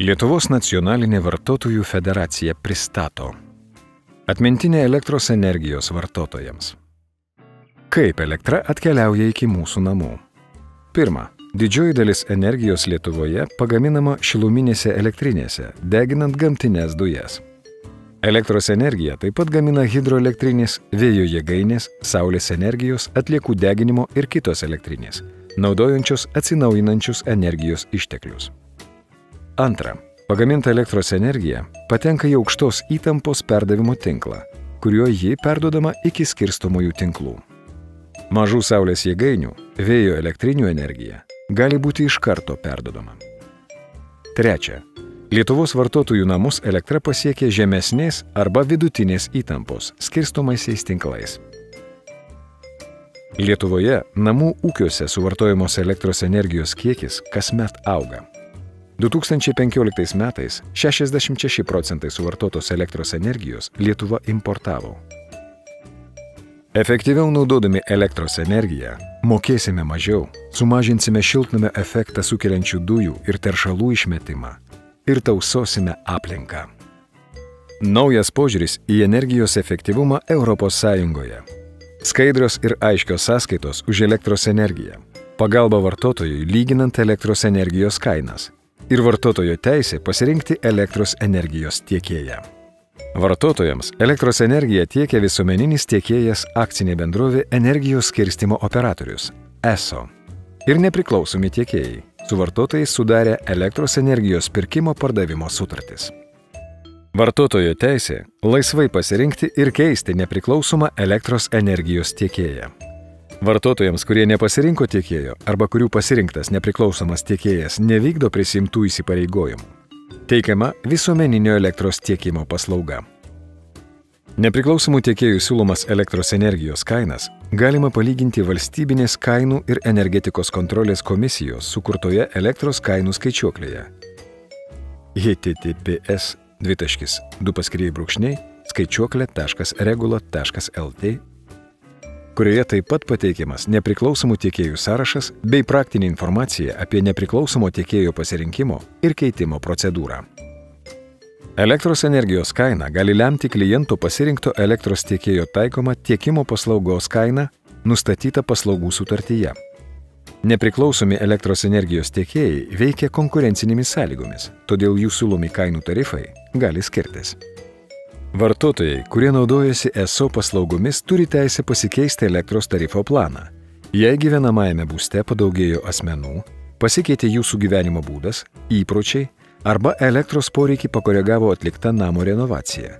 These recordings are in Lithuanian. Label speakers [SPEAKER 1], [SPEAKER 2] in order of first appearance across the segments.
[SPEAKER 1] Lietuvos nacionalinė vartotojų federacija pristato atmintinę elektros energijos vartotojams. Kaip elektra atkeliauja iki mūsų namų? Pirma, didžioji dalis energijos Lietuvoje pagaminama šiluminėse elektrinėse, deginant gamtines dujas. Elektros energiją taip pat gamina hidroelektrinės, vėjo jėgainės, saulės energijos, atliekų deginimo ir kitos elektrinės, naudojančios atsinaujinančius energijos išteklius. Antra, pagaminta elektros energija patenka į aukštos įtampos perdavimo tinklą, kuriuo ji perduodama iki skirstomųjų tinklų. Mažų saulės jėgainių, vėjo elektrinių energija gali būti iš karto perduodama. Trečia, Lietuvos vartotojų namus elektra pasiekia žemesnės arba vidutinės įtampos skirstomaisiais tinklais. Lietuvoje namų ūkiuose suvartojamos elektros energijos kiekis kasmet auga. 2015 metais 66% suvartotos elektros energijos Lietuva importavo. Efektyviau naudodami elektros energiją, mokėsime mažiau, sumažinsime šiltnamio efektą sukeliančių dujų ir teršalų išmetimą ir tausosime aplinką. Naujas požiūris į energijos efektyvumą Europos Sąjungoje. Skaidrios ir aiškios sąskaitos už elektros energiją, pagalba vartotojui lyginant elektros energijos kainas ir vartotojo teisė pasirinkti elektros energijos tiekėją. Vartotojams elektros energiją tiekia visuomeninis tiekėjas akcinė bendrovė Energijos skirstymo operatorius ESO ir nepriklausomi tiekėjai su vartotojais sudarę elektros energijos pirkimo pardavimo sutartis. Vartotojo teisė laisvai pasirinkti ir keisti nepriklausomą elektros energijos tiekėją. Vartotojams, kurie nepasirinko tiekėjo arba kurių pasirinktas nepriklausomas tiekėjas nevykdo prisiimtų įsipareigojimų, teikiama visuomeninio elektros tiekimo paslauga. Nepriklausomų tiekėjų siūlomas elektros energijos kainas galima palyginti valstybinės kainų ir energetikos kontrolės komisijos sukurtoje elektros kainų skaičiuoklėje https://skaičiuoklė.regula.lt, kurioje taip pat pateikiamas nepriklausomų tiekėjų sąrašas bei praktinė informacija apie nepriklausomo tiekėjo pasirinkimo ir keitimo procedūrą. Elektros energijos kaina gali lemti kliento pasirinkto elektros tiekėjo taikomą tiekimo paslaugos kainą nustatytą paslaugų sutartyje. Nepriklausomi elektros energijos tiekėjai veikia konkurencinėmis sąlygomis, todėl jų siūlomi kainų tarifai gali skirtis. Vartotojai, kurie naudojasi ESO paslaugomis, turi teisę pasikeisti elektros tarifo planą. Jei gyvenamajame būste padaugėjo asmenų, pasikeitė jūsų gyvenimo būdas, įpročiai arba elektros poreikį pakoregavo atlikta namo renovacija.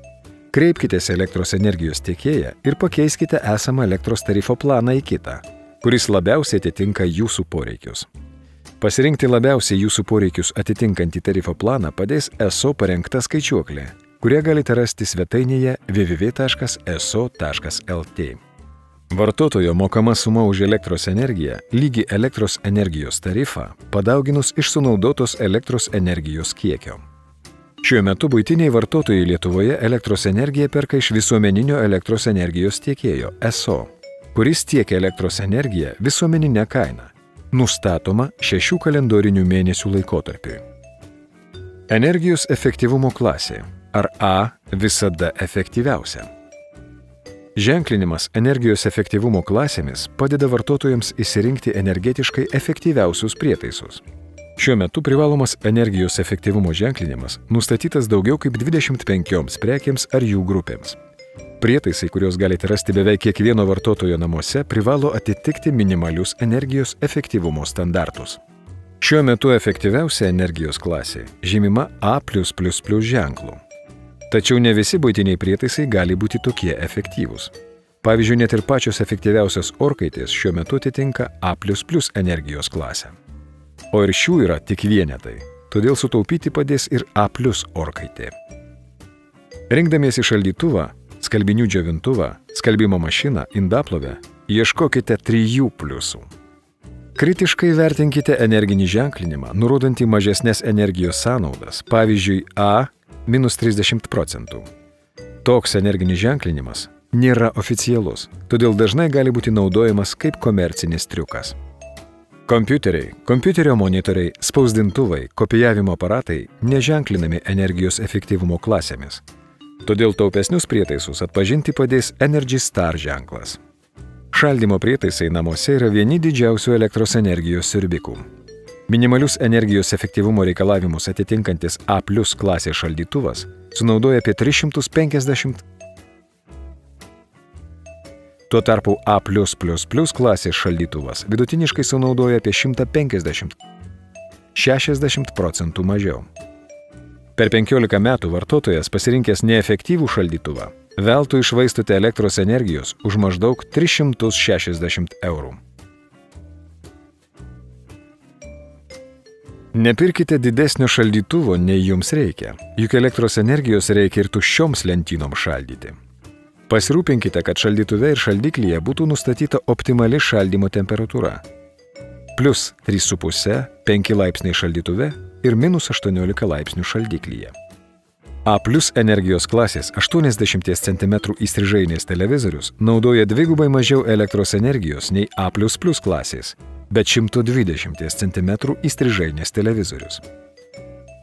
[SPEAKER 1] Kreipkitės elektros energijos tiekėją ir pakeiskite esamą elektros tarifo planą į kitą, kuris labiausiai atitinka jūsų poreikius. Pasirinkti labiausiai jūsų poreikius atitinkantį tarifo planą padės ESO parengta skaičiuoklė, kurią galite rasti svetainėje www.eso.lt. Vartotojo mokama suma už elektros energiją lygi elektros energijos tarifą padauginus iš sunaudotos elektros energijos kiekio. Šiuo metu buitiniai vartotojai Lietuvoje elektros energiją perka iš visuomeninio elektros energijos tiekėjo ESO, kuris tiekia elektros energiją visuomeninę kainą, nustatoma 6 kalendorinių mėnesių laikotarpiui. Energijos efektyvumo klasė. Ar A visada efektyviausia? Ženklinimas energijos efektyvumo klasėmis padeda vartotojams išsirinkti energetiškai efektyviausius prietaisus. Šiuo metu privalomas energijos efektyvumo ženklinimas nustatytas daugiau kaip 25 prekėms ar jų grupėms. Prietaisai, kuriuos galite rasti beveik kiekvieno vartotojo namuose, privalo atitikti minimalius energijos efektyvumo standartus. Šiuo metu efektyviausia energijos klasė žymima A++ ženklu. Tačiau ne visi buitiniai prietaisai gali būti tokie efektyvūs. Pavyzdžiui, net ir pačios efektyviausios orkaitės šiuo metu atitinka A++ energijos klasę. O ir šių yra tik vienetai, todėl sutaupyti padės ir A+ orkaitė. Rinkdamiesi šaldytuvą, skalbinių džiovintuvą, skalbimo mašiną, indaplovę, ieškokite 3 pliusų. Kritiškai vertinkite energinį ženklinimą, nurodantį mažesnės energijos sąnaudas, pavyzdžiui, A -30%. Toks energinis ženklinimas nėra oficialus, todėl dažnai gali būti naudojamas kaip komercinis triukas. Kompiuteriai, kompiuterio monitoriai, spausdintuvai, kopijavimo aparatai neženklinami energijos efektyvumo klasėmis. Todėl taupesnius prietaisus atpažinti padės Energy Star ženklas. Šaldymo prietaisai namuose yra vieni didžiausių elektros energijos siurbikų. Minimalius energijos efektyvumo reikalavimus atitinkantis A+ klasės šaldytuvas sunaudoja apie 350. Tuo tarpu A++ klasės šaldytuvas vidutiniškai sunaudoja apie 150, 60% mažiau. Per 15 metų vartotojas pasirinkęs neefektyvų šaldytuvą veltui išvaistote elektros energijos už maždaug 360 €. Nepirkite didesnio šaldytuvo, nei jums reikia, juk elektros energijos reikia ir tuščioms lentynoms šaldyti. Pasirūpinkite, kad šaldytuve ir šaldiklyje būtų nustatyta optimali šaldymo temperatūra. Plius 3,5–5 laipsniai šaldytuve ir minus 18 laipsnių šaldiklyje. A+ energijos klasės 80 cm įstrižainės televizorius naudoja dvigubai mažiau elektros energijos nei A++ klasės, bet 120 cm įstrižainės televizorius.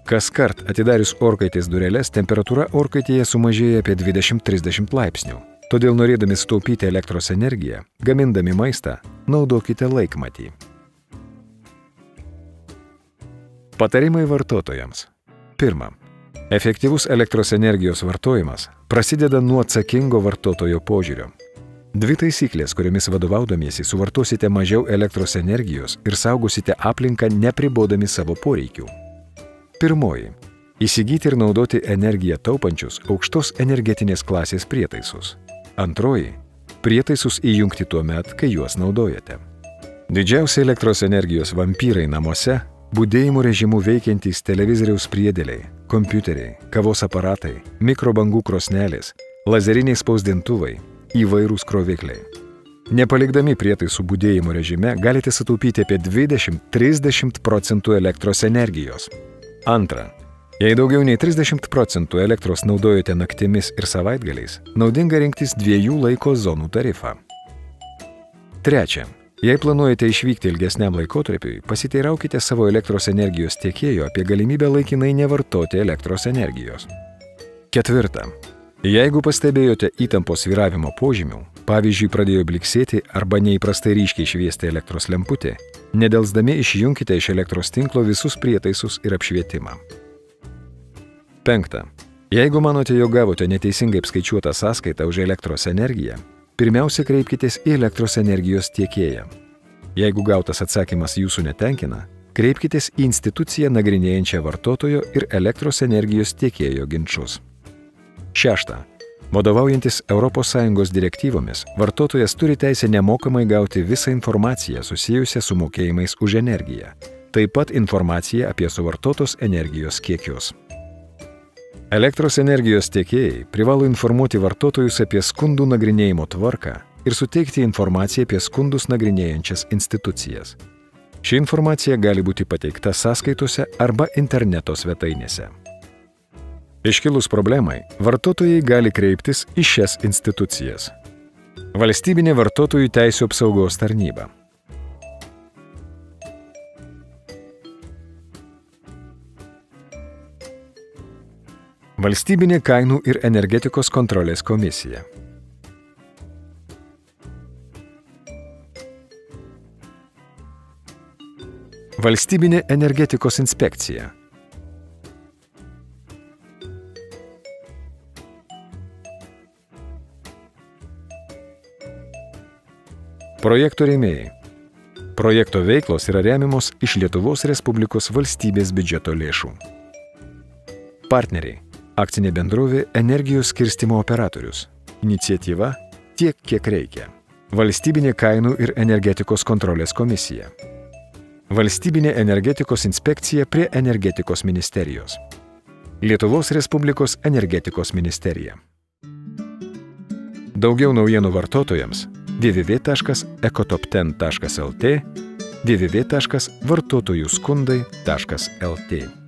[SPEAKER 1] Kaskart atidarius orkaitės dureles, temperatūra orkaitėje sumažėja apie 20–30 laipsnių. Todėl norėdami sutaupyti elektros energiją, gamindami maistą, naudokite laikmatį. Patarimai vartotojams. Pirma. Efektyvus elektros energijos vartojimas prasideda nuo atsakingo vartotojo požiūrio. Dvi taisyklės, kuriomis vadovaudamiesi suvartosite mažiau elektros energijos ir saugosite aplinką nepribodami savo poreikių. Pirmoji. Įsigyti ir naudoti energiją taupančius aukštos energetinės klasės prietaisus. Antroji. Prietaisus įjungti tuo met, kai juos naudojate. Didžiausi elektros energijos vampyrai namuose – budėjimo režimu veikiantys televizoriaus priedėliai, kompiuteriai, kavos aparatai, mikrobangų krosnelės, lazeriniai spausdintuvai, įvairūs krovikliai. Nepalikdami prietaisų budėjimo režime galite sutaupyti apie 20–30% elektros energijos. Antra. Jei daugiau nei 30% elektros naudojate naktimis ir savaitgaliais, naudinga rinktis 2 laiko zonų tarifą. Trečia. Jei planuojate išvykti ilgesniam laikotarpiui, pasiteiraukite savo elektros energijos tiekėjo apie galimybę laikinai nevartoti elektros energijos. Ketvirta. Jeigu pastebėjote įtampos svyravimo požymių, pavyzdžiui, pradėjo bliksėti arba neįprastai ryškiai šviesti elektros lemputė, nedelsdami išjunkite iš elektros tinklo visus prietaisus ir apšvietimą. Penkta. Jeigu manote, jog gavote neteisingai apskaičiuotą sąskaitą už elektros energiją, pirmiausia kreipkitės į elektros energijos tiekėją. Jeigu gautas atsakymas jūsų netenkina, kreipkitės į instituciją nagrinėjančią vartotojo ir elektros energijos tiekėjo ginčus. Šešta. Vadovaujantis ES direktyvomis, vartotojas turi teisę nemokamai gauti visą informaciją susijusią su mokėjimais už energiją, taip pat informaciją apie suvartotos energijos kiekius. Elektros energijos tiekėjai privalo informuoti vartotojus apie skundų nagrinėjimo tvarką ir suteikti informaciją apie skundus nagrinėjančias institucijas. Ši informacija gali būti pateikta sąskaitose arba interneto svetainėse. Iškilus problemai, vartotojai gali kreiptis į šias institucijas. Valstybinė vartotojų teisių apsaugos tarnyba. Valstybinė kainų ir energetikos kontrolės komisija. Valstybinė energetikos inspekcija. Projekto rėmėjai. Projekto veiklos yra remiamos iš Lietuvos Respublikos valstybės biudžeto lėšų. Partneriai. Akcinė bendrovė Energijos skirstymo operatorius. Iniciatyva Tiek, kiek reikia. Valstybinė kainų ir energetikos kontrolės komisija. Valstybinė energetikos inspekcija prie Energetikos ministerijos. Lietuvos Respublikos energetikos ministerija. Daugiau naujienų vartotojams www.ekotop10.lt, www.vartotojųskundai.lt.